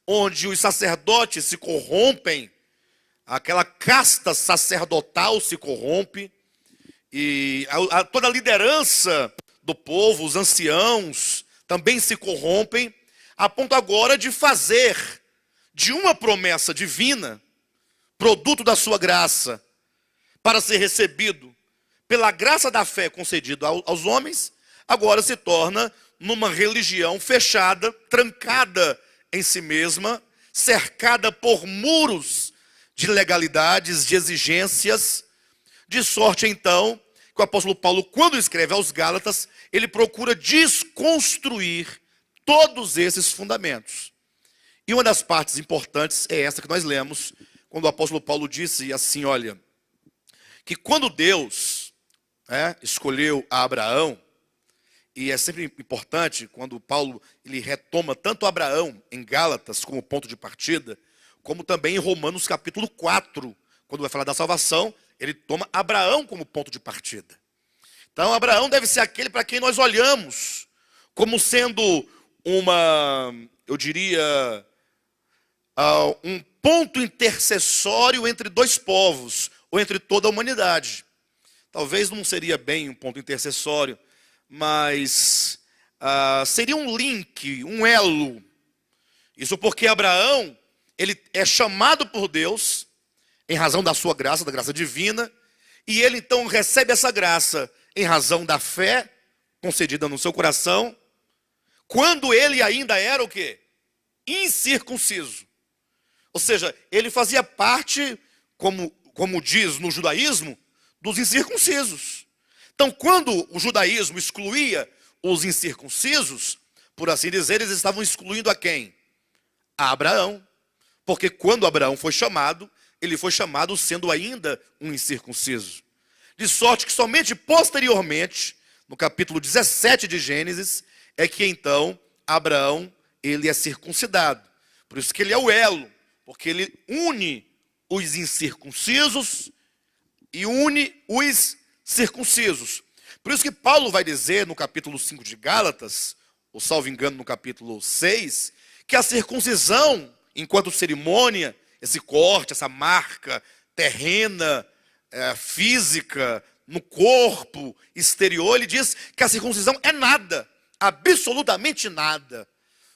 onde os sacerdotes se corrompem, aquela casta sacerdotal se corrompe, e toda a liderança do povo, os anciãos, também se corrompem, a ponto agora de fazer de uma promessa divina, produto da sua graça, para ser recebido pela graça da fé concedida aos homens, agora se torna numa religião fechada, trancada em si mesma, cercada por muros de legalidades, de exigências, de sorte então que o apóstolo Paulo, quando escreve aos Gálatas, ele procura desconstruir todos esses fundamentos. E uma das partes importantes é essa que nós lemos, quando o apóstolo Paulo disse assim, olha, que quando Deus escolheu a Abraão, e é sempre importante quando Paulo ele retoma tanto Abraão em Gálatas como ponto de partida, como também em Romanos capítulo 4, quando vai falar da salvação, ele toma Abraão como ponto de partida. Então Abraão deve ser aquele para quem nós olhamos como sendo eu diria, um ponto intercessório entre dois povos, ou entre toda a humanidade. Talvez não seria bem um ponto intercessório, mas seria um link, um elo. Isso porque Abraão, ele é chamado por Deus, em razão da sua graça, da graça divina, e ele então recebe essa graça em razão da fé concedida no seu coração, quando ele ainda era o quê? Incircunciso. Ou seja, ele fazia parte, como diz no judaísmo, dos incircuncisos. Então, quando o judaísmo excluía os incircuncisos, por assim dizer, eles estavam excluindo a quem? A Abraão. Porque quando Abraão foi chamado, ele foi chamado sendo ainda um incircunciso. De sorte que somente posteriormente, no capítulo 17 de Gênesis, é que então Abraão, ele é circuncidado. Por isso que ele é o elo, porque ele une os incircuncisos e une os circuncisos. Por isso que Paulo vai dizer no capítulo 5 de Gálatas, ou salvo engano no capítulo 6, que a circuncisão, enquanto cerimônia, esse corte, essa marca terrena, física, no corpo exterior, ele diz que a circuncisão é nada, absolutamente nada.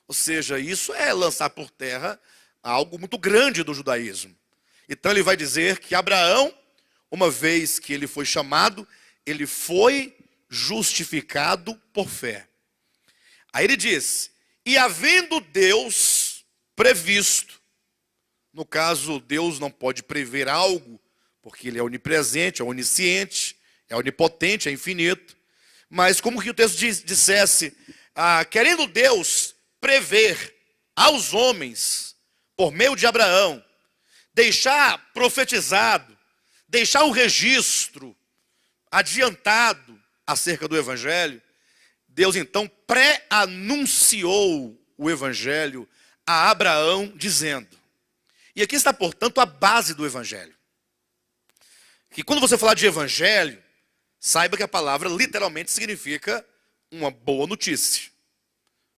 Ou seja, isso é lançar por terra algo muito grande do judaísmo. Então ele vai dizer que Abraão, uma vez que ele foi chamado, ele foi justificado por fé. Aí ele diz, e havendo Deus previsto, no caso Deus não pode prever algo, porque ele é onipresente, é onisciente, é onipotente, é infinito, mas como que o texto dissesse, querendo Deus prever aos homens, por meio de Abraão, deixar profetizado, deixar o registro adiantado acerca do Evangelho, Deus então pré-anunciou o Evangelho a Abraão, dizendo, e aqui está, portanto, a base do Evangelho, que quando você falar de Evangelho, saiba que a palavra literalmente significa uma boa notícia.